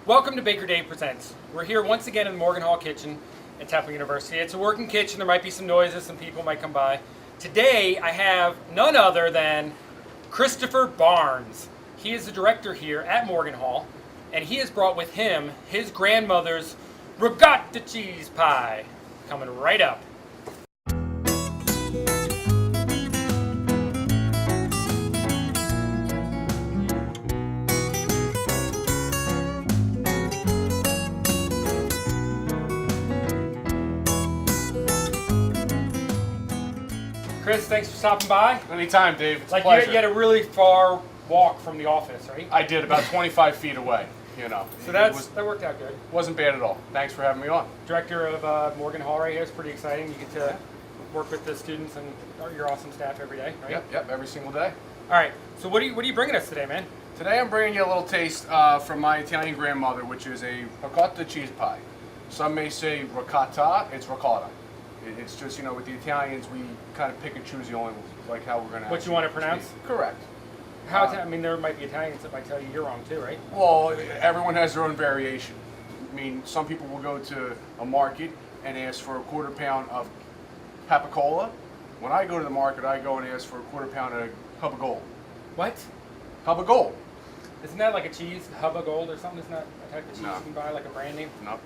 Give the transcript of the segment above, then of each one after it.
Welcome to Baker Dave Presents. We're here once again in the Morgan Hall kitchen at Temple University. It's a working kitchen. There might be some noises, some people might come by. Today I have none other than Christopher Barnes. He is the director here at Morgan Hall, and he has brought with him his grandmother's ricotta cheese pie. Coming right up. Chris, thanks for stopping by. Anytime, Dave. It's a Like pleasure. you had a really far walk from the office, right? I did about 25 feet away. You know, So that worked out good. wasn't bad at all. Thanks for having me on. Director of Morgan Hall right here is pretty exciting. You get to work with the students and your awesome staff every day, right? Yep, every single day. All right. So what are you bringing us today, man? Today I'm bringing you a little taste from my Italian grandmother, which is a ricotta cheese pie. Some may say ricotta. It's ricotta. It's just, you know, with the Italians, we kind of pick and choose the only like how we're going to. What you want to pronounce? Correct. I mean, there might be Italians that might tell you you're wrong too, right? Well, everyone has their own variation. I mean, some people will go to a market and ask for a quarter pound of capicola. When I go to the market, I go and ask for a quarter pound of hubba gold. What? Hubba gold. Isn't that like a cheese, Hubba Gold or something? Isn't that a type of cheese No. you can buy, like a brand name? Nope.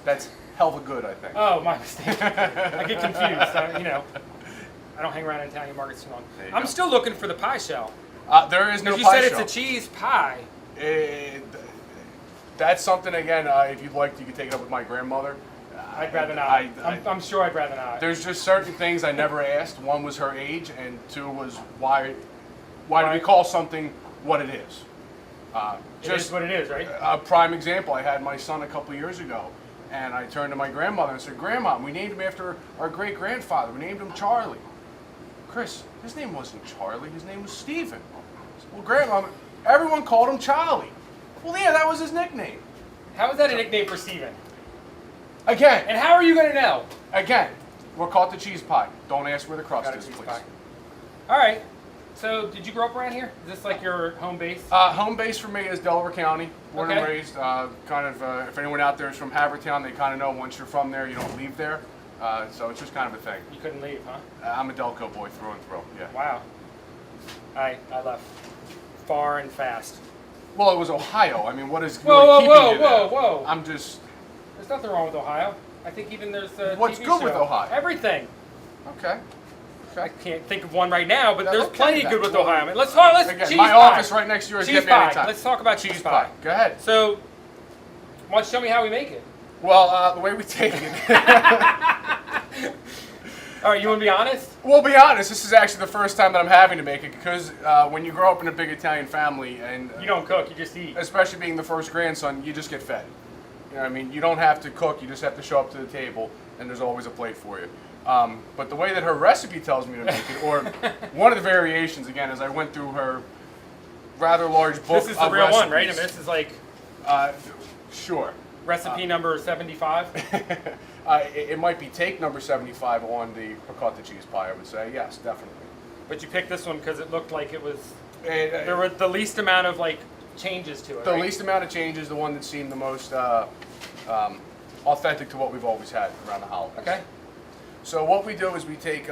That's hella good, I think. Oh, my mistake. I get confused. You know, I don't hang around in Italian markets too long. There you I'm go. still looking for the pie shell. There is no Because you pie said shell. it's a cheese pie. That's something, again, if you'd like, you could take it up with my grandmother. I'd rather not. I'm sure I'd rather not. There's just certain things I never asked. One was her age, and two was why do we call something what it is? It is what it is, right? A prime example, I had my son a couple years ago, and I turned to my grandmother and said, Grandma, we named him after our great-grandfather. We named him Charlie. Chris, his name wasn't Charlie. His name was Stephen. I said, well, Grandma, everyone called him Charlie. Well, yeah, that was his nickname. How is that a nickname for Steven? Again, And how are you going to know? we're called the cheese pie. Don't ask where the crust Got a is, cheese please. pie. All right. So, did you grow up around here? Is this like your home base? Home base for me is Delaware County, born and Okay. raised. If anyone out there is from Havertown, they kind of know once you're from there, you don't leave there. So it's just kind of a thing. You couldn't leave, huh? I'm a Delco boy through and through. Yeah. Wow. I left far and fast. Well, it was Ohio. I mean, what is Whoa, really whoa, keeping you whoa, there? whoa. I'm just. There's nothing wrong with Ohio. I think even there's a What's TV good with show. Ohio? Everything. Okay. I can't think of one right now, but there's Okay, plenty then. good with Ohio. I mean, let's Again, cheese my pie. office right next to yours. Cheese Get me pie. anytime. Let's talk about cheese pie. Go ahead. So, why don't you show me how we make it? Well, the way we take it. All right, you want to be honest? We'll be honest. This is actually the first time that I'm having to make it because when you grow up in a big Italian family and You don't cook, you just eat. especially being the first grandson, you just get fed. You know what I mean? You don't have to cook, you just have to show up to the table, and there's always a plate for you. But the way that her recipe tells me to make it, or one of the variations, again, as I went through her rather large book This is the of real recipes, one, right? I mean, this is like sure. recipe number 75. It might be take number 75 on the ricotta cheese pie, I would say. Yes, definitely. But you picked this one because it looked like it was, And, there were the least amount of like changes to it, the right? least amount of changes, the one that seemed the most authentic to what we've always had around the holidays. Okay. So what we do is we take 2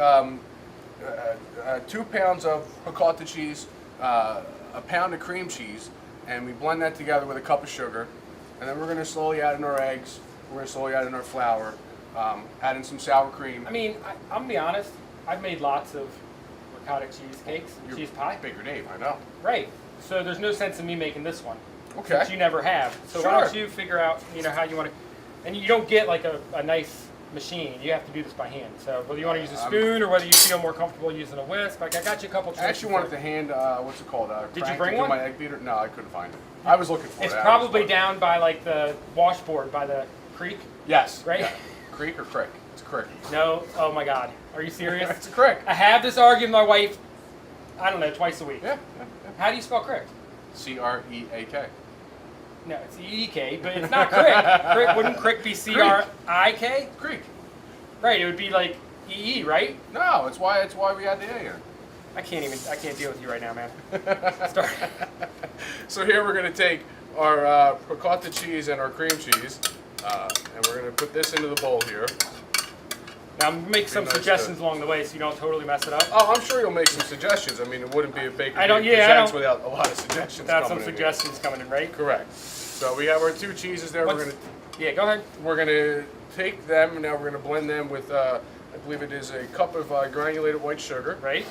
pounds of ricotta cheese, a pound of cream cheese, and we blend that together with a cup of sugar. And then we're going to slowly add in our eggs. We're going to slowly add in our flour, add in some sour cream. I mean, I'm going to be honest, I've made lots of ricotta cheesecakes, You're cheese pie. Baker Dave, I know. Right. So there's no sense in me making this one. Okay. Since you never have. So why don't Sure. you figure out, how you want to, and you don't get like a nice machine. You have to do this by hand. So whether you want to use a spoon or whether you feel more comfortable using a whisk, like I got you a couple I tricks. actually wanted to hand, what's it called? Did you crank bring to do one? my egg beater? No, I couldn't find it. I was looking for It's it. I probably was- down by like the washboard by the creek. Yes. Right? Yeah. Creek or crick? It's crick. No. Oh my God. Are you serious? It's a crick. I have this argument with my wife, I don't know, twice a week. Yeah. How do you spell crick? C-R-E-A-K. No, it's E-E-K, but it's not crick. Crick wouldn't crick be C-R-I-K? Creek. Right, it would be like E-E, right? No, it's why we had the A in it. I can't deal with you right now, man. Start. So here we're going to take our ricotta cheese and our cream cheese, and we're going to put this into the bowl here. Now, make some nice suggestions along the way so you don't totally mess it up. Oh, I'm sure you'll make some suggestions. I mean, it wouldn't be a Baker Presents without a lot of suggestions Got coming some in suggestions coming in, right? Here. Correct. So we have our 2 cheeses there. Yeah, go ahead. We're going to take them, and now we're going to blend them with, I believe it is a cup of granulated white sugar. Right.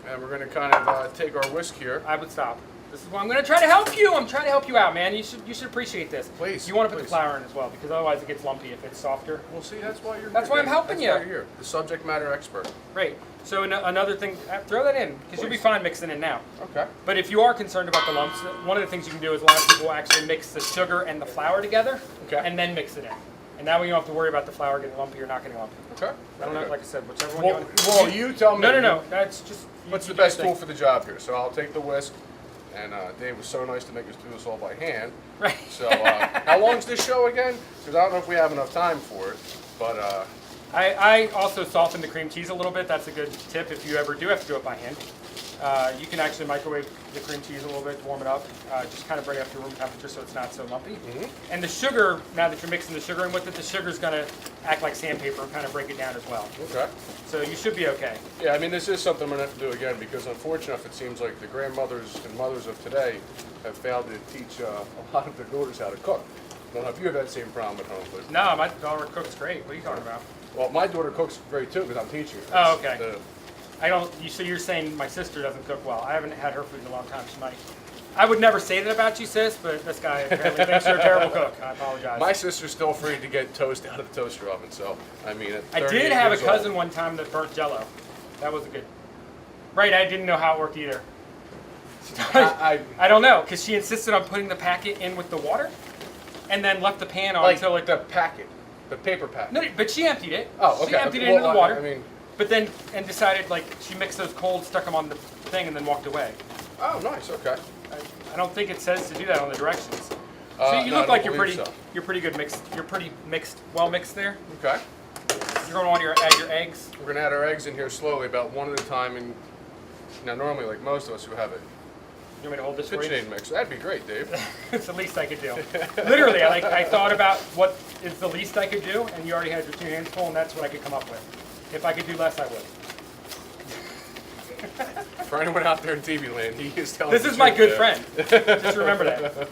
And we're going to kind of take our whisk here. I would stop. This is why I'm going to try to help you. I'm trying to help you out, man. You should appreciate this. Please. You want to put please. the flour in as well, because otherwise it gets lumpy if it's softer. Well, see, that's why you're That's here, why I'm Dave. helping That's you. why you're here. The subject matter expert. Right. So another thing, throw that in, because you'll be Please. fine mixing it now. Okay. But if you are concerned about the lumps, one of the things you can do is a lot of people actually mix the sugar and the flour together, Okay. and then mix it in. And that way you don't have to worry about the flour getting lumpy or not getting lumpy. Okay. I don't know, Very like I said, whichever one good. you Well, want. you tell me. No. That's just. What's you the do your best thing. tool for the job here? So I'll take the whisk, and Dave was so nice to make us do this all by hand. Right. So how long's this show again? Because I don't know if we have enough time for it, but I also soften the cream cheese a little bit. That's a good tip if you ever do have to do it by hand. You can actually microwave the cream cheese a little bit to warm it up. Just kind of bring it up to room temperature so it's not so lumpy. Mm-hmm. And the sugar, now that you're mixing the sugar in with it, the sugar's going to act like sandpaper and kind of break it down as well. okay. So you should be okay. Yeah, I mean, this is something I'm going to have to do again because unfortunately enough, it seems like the grandmothers and mothers of today have failed to teach a lot of their daughters how to cook. I don't know if you have that same problem at home, but No, my daughter cooks great. What are you talking about? well, my daughter cooks great too because I'm teaching her. Oh, okay. The- I don't. So you're saying my sister doesn't cook well? I haven't had her food in a long time. She might. I would never say that about you, sis, but this guy apparently thinks you're a terrible cook. I apologize. My sister's still afraid to get toast out of the toaster oven, so I mean, at I 38 did have a years cousin old- one time that burnt Jello. That was a good. Right, I didn't know how it worked either. I don't know, because she insisted on putting the packet in with the water, and then left the pan on like until it. the packet, the paper packet. No, but she emptied it. Oh, okay. She emptied it Well, into the water. I mean, But then, and decided, like, she mixed those cold, stuck them on the thing, and then walked away. oh, nice. Okay. I don't think it says to do that on the directions. So you No, look I like don't you're believe pretty, so. you're pretty good mixed. You're pretty mixed, well mixed there. Okay. You're going to want to add your eggs. We're gonna add our eggs in here slowly, about one at a time, and now normally, like most of us who have a You want me to hold this for you? KitchenAid mixer, that'd be great, Dave. It's the least I could do. Literally, I thought about what is the least I could do, and you already had your 2 hands full, and that's what I could come up with. If I could do less, I would. For anyone out there in TV land, he is telling. This the is my truth good there. friend. Just remember that.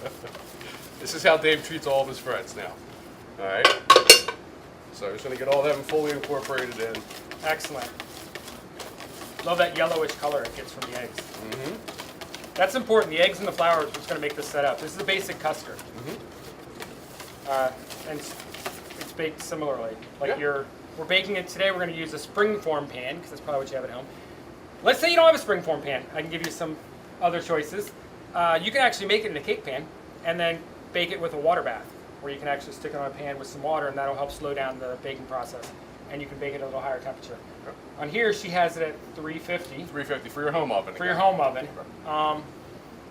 This is how Dave treats all of his friends now. All right. So I'm just gonna get all of them fully incorporated in. Excellent. Love that yellowish color it gets from the eggs. Mm-hmm. That's important. The eggs and the flour is what's going to make this set up. This is a basic custard. And it's baked similarly. Like Yeah. we're baking it today. We're going to use a springform pan because that's probably what you have at home. Let's say you don't have a springform pan. I can give you some other choices. You can actually make it in a cake pan and then bake it with a water bath, where you can actually stick it on a pan with some water, and that'll help slow down the baking process. And you can bake it at a little higher temperature. On here, she has it at 350 350 for your home oven. for your home oven.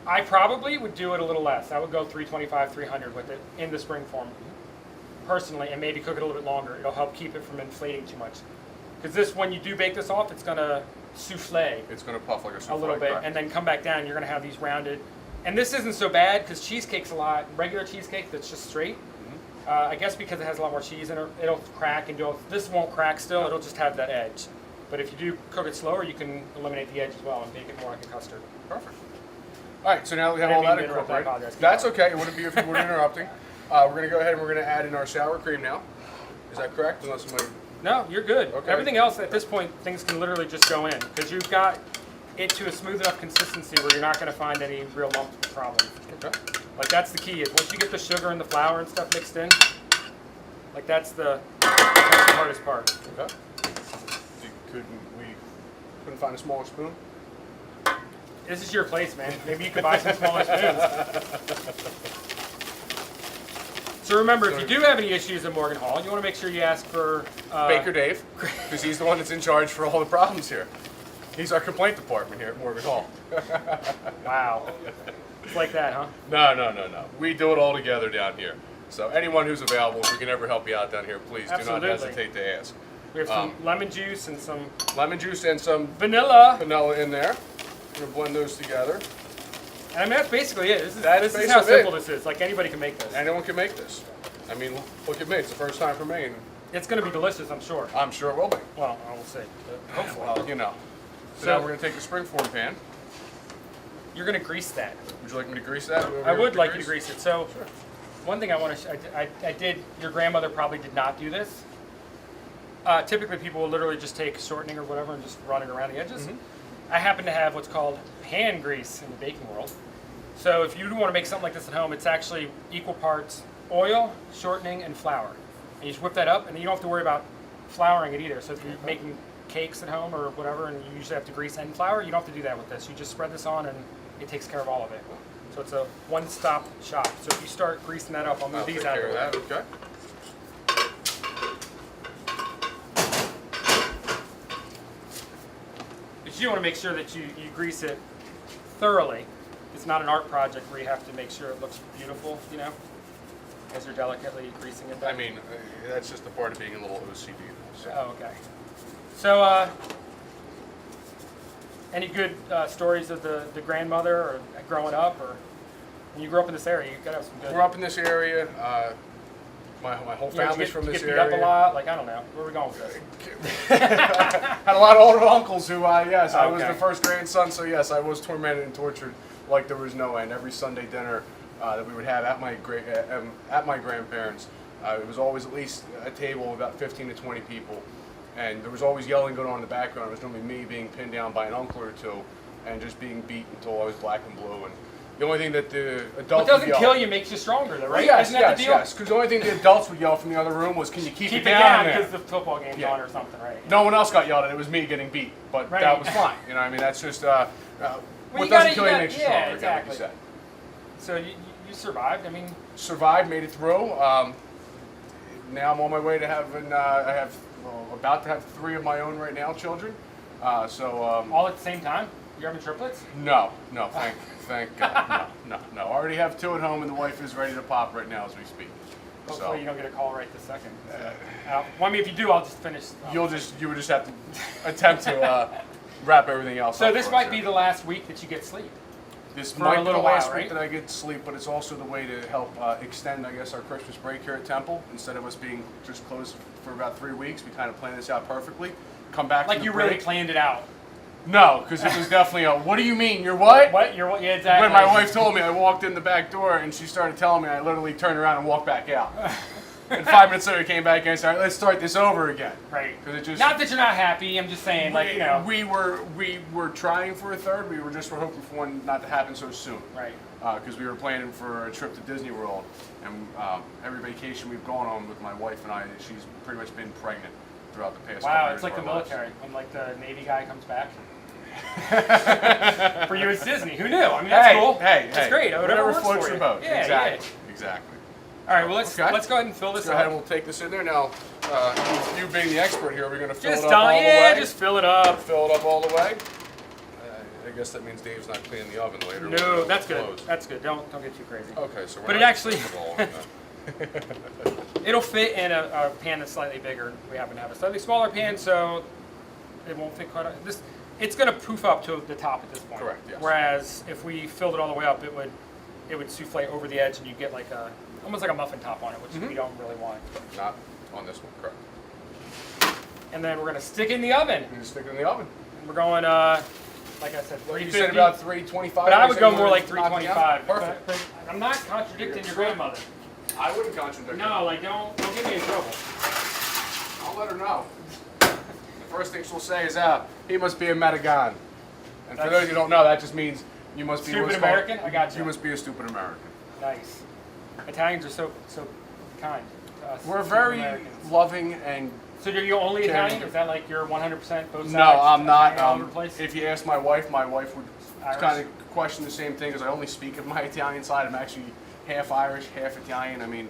I probably would do it a little less. I would go 325, 300 with it in the spring form, personally, and maybe cook it a little bit longer. It'll help keep it from inflating too much. Because this, when you do bake this off, it's gonna souffle It's gonna puff like a souffle. a little bit, correct. and then come back down. You're gonna have these rounded. And this isn't so bad because cheesecake's a lot. Regular cheesecake that's just straight. I guess because it has a lot more cheese in it, it'll crack and do. This won't crack still. It'll just have that edge. But if you do cook it slower, you can eliminate the edge as well and bake it more like a custard. Perfect. All right, so now we have I all didn't that mean to interrupt. I incorporated. apologize. That's okay. It wouldn't be if you weren't interrupting. We're gonna go ahead and we're gonna add in our sour cream now. Is that correct? Unless somebody. No, you're good. Okay. Everything else at this point, things can literally just go in because you've got it to a smooth enough consistency where you're not going to find any real lump problem. Okay. Like that's the key. Is once you get the sugar and the flour and stuff mixed in, like that's the hardest part. Okay. We couldn't find a smaller spoon? This is your place, man. Maybe you could buy some smaller spoons. So remember, if you do have any issues at Morgan Hall, you want to make sure you ask for Baker Dave, because he's the one that's in charge for all the problems here. He's our complaint department here at Morgan Hall. Wow. It's like that, huh? No. We do it all together down here. So anyone who's available, if we can ever help you out down here, please Absolutely. do not hesitate to ask. We have some lemon juice and some Lemon juice and some vanilla. vanilla in there. We're gonna blend those together. And I mean, that's basically it. This is That's how basically simple this is. Like, anybody can make this. Anyone can make this. I mean, look at me. It's the first time for me. And It's going to be delicious, I'm sure. I'm sure it will be. Well, I will see. But hopefully. Well, you know. So now we're going to take the springform pan. You're going to grease that. Would you like me to grease that? I would like you to grease it. So, one thing I want to, I did. Your grandmother probably did not do this. Typically, people will literally just take shortening or whatever and just run it around the edges. I happen to have what's called hand grease in the baking world. So, if you want to make something like this at home, it's actually equal parts oil, shortening, and flour. And you just whip that up, and then you don't have to worry about flouring it either. So, if you're making cakes at home or whatever, and you usually have to grease and flour, you don't have to do that with this. You just spread this on, and it takes care of all of it. So it's a one-stop shop. So if you start greasing that up, I'll move these out of the way. Okay. But you want to make sure that you grease it thoroughly. It's not an art project where you have to make sure it looks beautiful, you know, as you're delicately greasing it. I mean, that's just the part of being a little OCD. So. Oh, okay. So, any good stories of the grandmother or growing up, or when you grew up in this area? You gotta have some good. Grew up in this area. My whole family's from this beat area. Up a lot. Like, I don't know. Where are we going with this? Had a lot of older uncles who, yes, I was Okay. the first grandson, so yes, I was tormented and tortured like there was no end. Every Sunday dinner that we would have at my grandparents, it was always at least a table of about 15 to 20 people. And there was always yelling going on in the background. It was normally me being pinned down by an uncle or two and just being beat until I was black and blue. And the only thing that the adults What doesn't would yell, kill you makes you stronger, though, right? Yes, Isn't that the deal? yes. Because the only thing the adults would yell from the other room was, "Can you keep it Keep it down down there?" because the football game's Yeah. on or something, right? No one else got yelled at. It was me getting beat, but Right. that was fine. You know, what I mean, that's just what you doesn't gotta- kill you you gotta- makes you yeah, stronger. Again, like you exactly. said. So you survived. I mean, Survived, made it through. Now I'm on my way to having. I have about to have 3 of my own right now, children. all at the same time. You're having triplets. No, thank God, no. I already have 2 at home, and the wife is ready to pop right now as we speak. Hopefully you don't get a call right this second. Well, I mean, if you do, I'll just finish. You would just have to attempt to wrap everything else So up. this for might us be here. the last week that you get sleep. This for might a be little the last while, week right? that I get sleep, but it's also the way to help extend, I guess, our Christmas break here at Temple. Instead of us being just closed for about 3 weeks, we kind of planned this out perfectly. Come back Like from you the really break. planned it out. No, because it was definitely a, what do you mean, you're what? What? You're what? Yeah, exactly. When my wife told me, I walked in the back door and she started telling me, I literally turned around and walked back out. And 5 minutes later, came back and I said, let's start this over again. Right. Because it just Not that you're not happy. I'm just saying, like, you know. we were trying for a third. We were hoping for one not to happen so soon. Right. Because we were planning for a trip to Disney World, and every vacation we've gone on with my wife and I, she's pretty much been pregnant throughout the past. couple Wow, years it's like the of our lives. military when like the Navy guy comes back. For you, it's Disney. Who knew? I mean, that's cool. That's great. Whatever works floats for your you. boat. Yeah, Exactly. Exactly. All right. Well, let's go ahead and fill this Go ahead up. and we'll take this in there now. You being the expert here, we're going to fill Just it up all the way. just fill it up. Fill it up all the way. I guess that means Dave's not cleaning the oven later. No, that's good. Closed. That's good. Don't get too crazy. Okay, so we're But it not actually- gonna put it all in there. It'll fit in a pan that's slightly bigger. We happen to have a slightly smaller pan, so it won't fit quite. It's going to poof up to the top at this point. Correct, yes. Whereas if we filled it all the way up, it would souffle over the edge, and you get like almost like a muffin top on it, which we don't really want. Not on this one, correct. And then we're going to stick it in the oven. You just stick it in the oven. We're going, like I said, Well, you 350. said about 325. But I would You go said more you like wanted to knock it out? 325. Perfect. But I'm not contradicting your grandmother. I wouldn't contradict her. No, like don't get me in trouble. I'll let her know. The first thing she'll say is, he must be a Metagon. And for those who don't know, that just means you must be Stupid what's called- American? I got you. You must be a stupid American. Nice. Italians are so kind to us. We're stupid very Americans. loving and. So you're the only caring. Italian? Is that like you're 100% both sides? No, I'm not. Italian all over the place? If you ask my wife would Irish? kind of question the same thing, because I only speak of my Italian side. I'm actually half Irish, half Italian. I mean,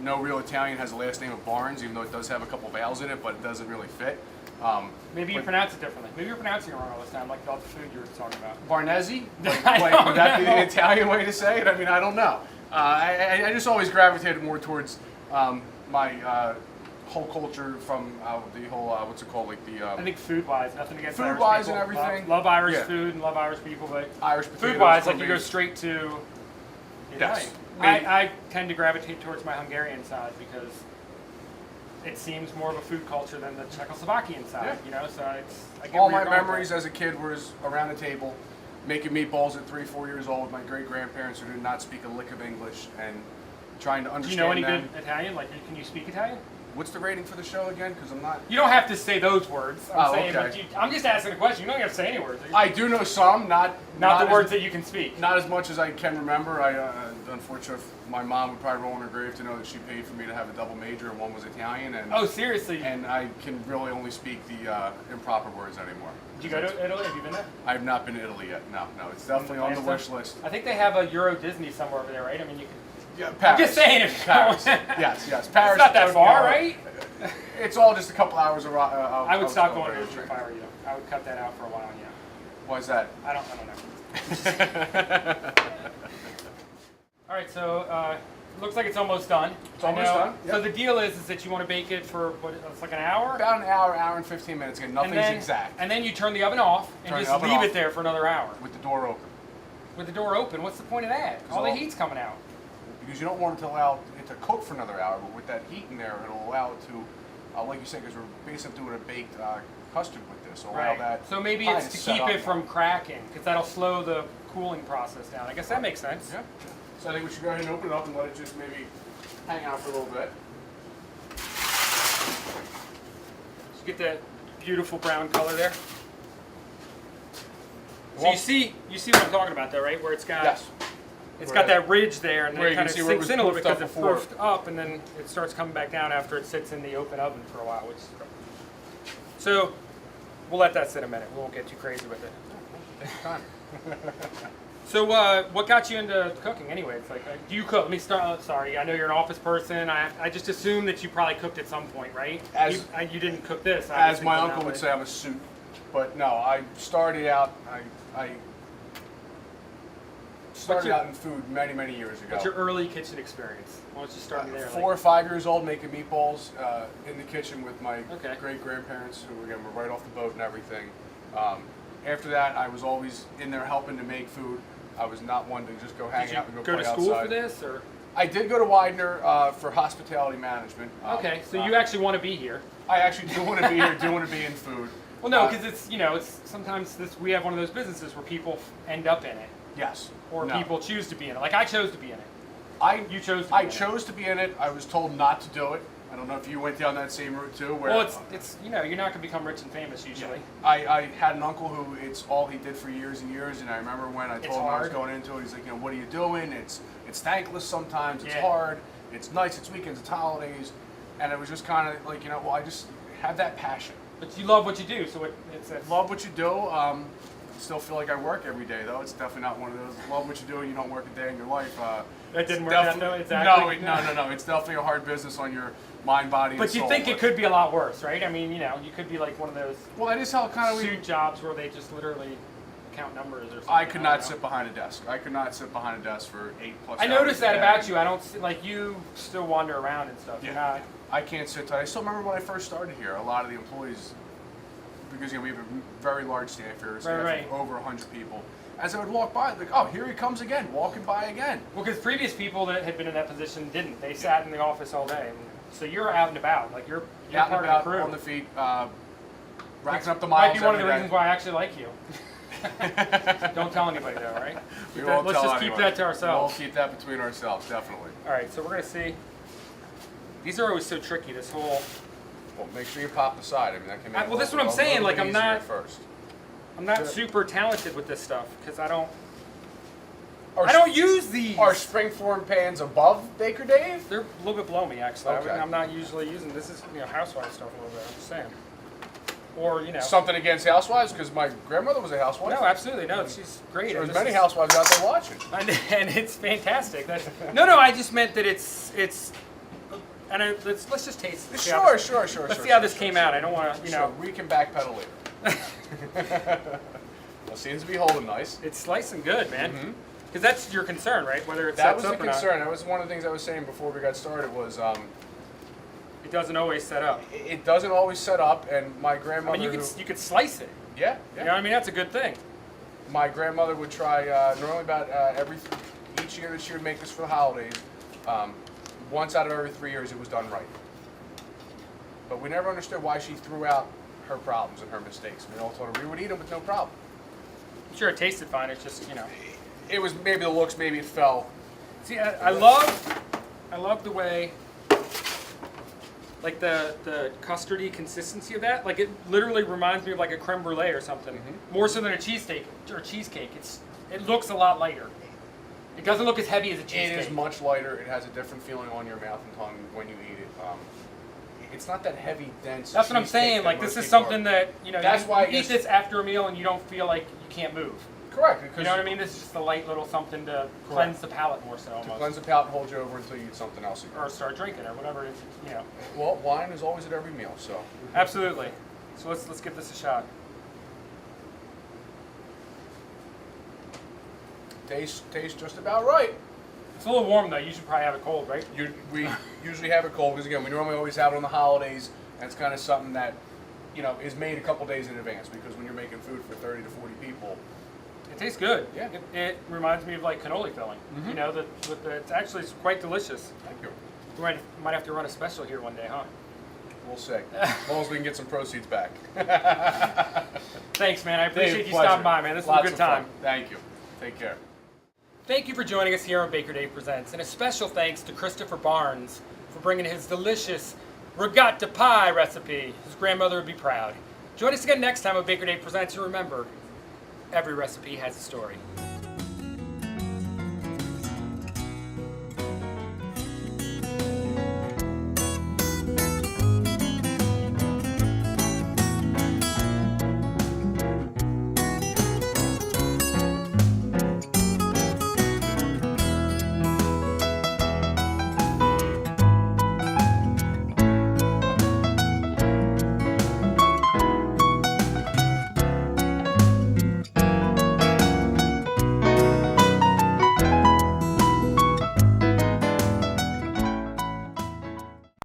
no real Italian has the last name of Barnes, even though it does have a couple vowels in it, but it doesn't really fit. Maybe you but- pronounce it differently. Maybe you're pronouncing it wrong all this time, like all the food you were talking about. Barnesi? I don't Would that be know. the Italian way to say it? I mean, I don't know. I just always gravitated more towards my whole culture from the whole what's it called, like the I think food-wise, nothing against food Irish wise people. and everything. Love Irish Yeah. food and love Irish people, but Irish potatoes food-wise, for like you me. go straight to Yes. Italian. I tend to gravitate towards my Hungarian side because it seems more of a food culture than the Czechoslovakian side. So I get All where my you're going with memories that. as a kid was around the table, making meatballs at 3, 4 years old with my great grandparents who did not speak a lick of English and trying to Do you understand know any them. good Italian? Like, can you speak Italian? What's the rating for the show again? Because I'm not. You don't have to say those words. I'm saying, okay. but I'm just asking a question. You don't have to say any words. I do know some, not Not the words as, that you can speak. not as much as I can remember. Unfortunately, my mom would probably roll in her grave to know that she paid for me to have a double major and one was Italian, and Oh, seriously? and I can really only speak the improper words anymore. Did you go to Italy? Have you been there? I have not been to Italy yet. No, it's definitely on the wish list. I think they have a Euro Disney somewhere over there, right? I mean, you can. Yeah, Paris. I'm just saying, if Paris. Yes, Paris. It's not that far, right? It's all just a couple hours of. I would stop going to Italy if I were you. I would cut that out for a while. Yeah. Why is that? I don't know. All right, so looks like it's almost done. It's almost done. So Yep. the deal is that you want to bake it for what? It's like an hour. About an hour and 15 minutes. Again, nothing's exact. And then you turn the oven off and Turn the just oven leave off. it there for another hour With the door open. with the door open. What's the point of that? All the heat's coming out. Because you don't want it to allow it to cook for another hour, but with that heat in there, it'll allow it to, like you said, because we're basically doing a baked custard with this. So allow that. So maybe pie it's to set keep up it from more. cracking, because that'll slow the cooling process down. I guess that makes sense. Yeah. So I think we should go ahead and open it up and let it just maybe hang out for a little bit. Just get that beautiful brown color there. So Well- you see what I'm talking about, though, right? Where it's got Yes. it's got that ridge there, and then Where it you kind can of see where it sinks was in a little bit proofed because up it before. proofed up, and then it starts coming back down after it sits in the open oven for a while. So we'll let that sit a minute. We won't get too crazy with it. Take your time. So what got you into cooking anyway? It's like, do you cook? Let me start. Sorry, I know you're an office person. I just assumed that you probably cooked at some point, right? You didn't cook this. As obviously, my going uncle that would way. say, I'm a suit. But no, I started out. I started out in food many years ago. What's your early kitchen experience? Why don't you start me there? 4 or 5 years old, making meatballs in the kitchen with my Okay. great grandparents, who again were right off the boat and everything. After that, I was always in there helping to make food. I was not one to just go hang Did out you and go go to play school outside. for this, or? I did go to Widener for hospitality management. Okay, so you actually want to be here. I actually do want to be here. Do want to be in food. Well, no, because it's sometimes we have one of those businesses where people end up in it, Yes. or No. people choose to be in it. Like I chose to be in it. You chose to be I in it. chose to be in it. I was told not to do it. I don't know if you went down that same route too. Where Well, it's you're not gonna become rich and famous usually. I had an uncle who it's all he did for years and years, and I remember when I It's told him I was hard. going into it, he's like, what are you doing? It's thankless sometimes. It's Yeah. hard. It's nights. It's weekends. It's holidays, and it was just kind of like well, I just have that passion. But you love what you do, so it's Love what you do. Still feel like I work every day though. It's definitely not one of those love what you do and you don't work a day in your life. That didn't It's work out definitely- though. Exactly. No. It's definitely a hard business on your mind, body, and But you soul. think it could be a lot worse, right? I mean, you could be like one of those Well, that is how kind of suit jobs where they just literally count numbers or something. I could don't not know. sit behind a desk. I could not sit behind a desk for 8+ I hours noticed a that day. about you. I don't like you still wander around and stuff. You're Yeah. not. I can't sit tight. I still remember when I first started here. A lot of the employees, because we have a very large staff here, a staff Right. of over 100 people. As I would walk by, like, oh, here he comes again, walking by again. Well, because previous people that had been in that position didn't. They sat in the office all day. So you're out and about. Like you're Out part and about of the crew. on the feet, racking up the Might miles be one of the every day. reasons why I actually like you. Don't tell anybody though, right? We Keep that- won't let's tell just keep anyone. that to ourselves. We'll keep that between ourselves, definitely. All right, so we're gonna see. These are always so tricky. This whole. Well, make sure you pop the side. I mean, that can make Well, it that's a what I'm little saying, bit like, I'm easier not- at first. I'm not super talented with this stuff because I don't Are use these. Are springform pans above Baker Dave? They're a little bit below me actually. Okay. I'm not usually using this. Is housewife stuff a little bit. I'm just saying. Or Something against housewives? Because my grandmother was a housewife. No, absolutely no. She's great. There's This many is- housewives out there watching. and it's fantastic. No. I just meant that it's. And let's just taste. see how Sure, this- sure. Let's see how this came out. I don't want to, Sure, we can backpedal later. Well, seems to be holding nice. It's slicing good, man. Because that's your concern, right? Whether it That sets was the up or not. concern. That was one of the things I was saying before we got started was, It doesn't always set up. It doesn't always set up, and my grandmother. I mean, you could slice it. Yeah, You know what I mean? That's a good thing. My grandmother would try normally about each year that she would make this for the holidays. Once out of every 3 years, it was done right. But we never understood why she threw out her problems and her mistakes. We all told her we would eat them with no problem. I'm sure it tasted fine. It's just, you know. It was maybe the looks, maybe it fell. See, I love the way, like the custardy consistency of that. Like it literally reminds me of like a creme brulee or something. More so than a cheesesteak or cheesecake. It looks a lot lighter. It doesn't look as heavy as a cheesesteak. It is much lighter. It has a different feeling on your mouth and tongue when you eat it. It's not that heavy, dense. That's what I'm saying. Like this is something that you eat this after a meal and you don't feel like you can't move. Correct. You know what I mean? This is just a light little something to cleanse the palate more so almost. To cleanse the palate and hold you over until you eat something else again. Or start drinking or whatever it is, you know. Well, wine is always at every meal, so. Absolutely. So let's give this a shot. Tastes just about right. It's a little warm though. You should probably have it cold, right? We usually have it cold because again, we normally always have it on the holidays, and it's kind of something that, is made a couple days in advance because when you're making food for 30 to 40 people. It tastes good. Yeah. It reminds me of like cannoli filling. You know, it's actually quite delicious. Thank you. We might have to run a special here one day, huh? We'll see. As long as we can get some proceeds back. Thanks, man. I appreciate you pleasure. stopping by, man. This was a good time. Fun. Thank you. Take care. Thank you for joining us here on Baker Dave Presents, and a special thanks to Christopher Barnes for bringing his delicious ricotta pie recipe. His grandmother would be proud. Join us again next time on Baker Dave Presents, and remember, every recipe has a story.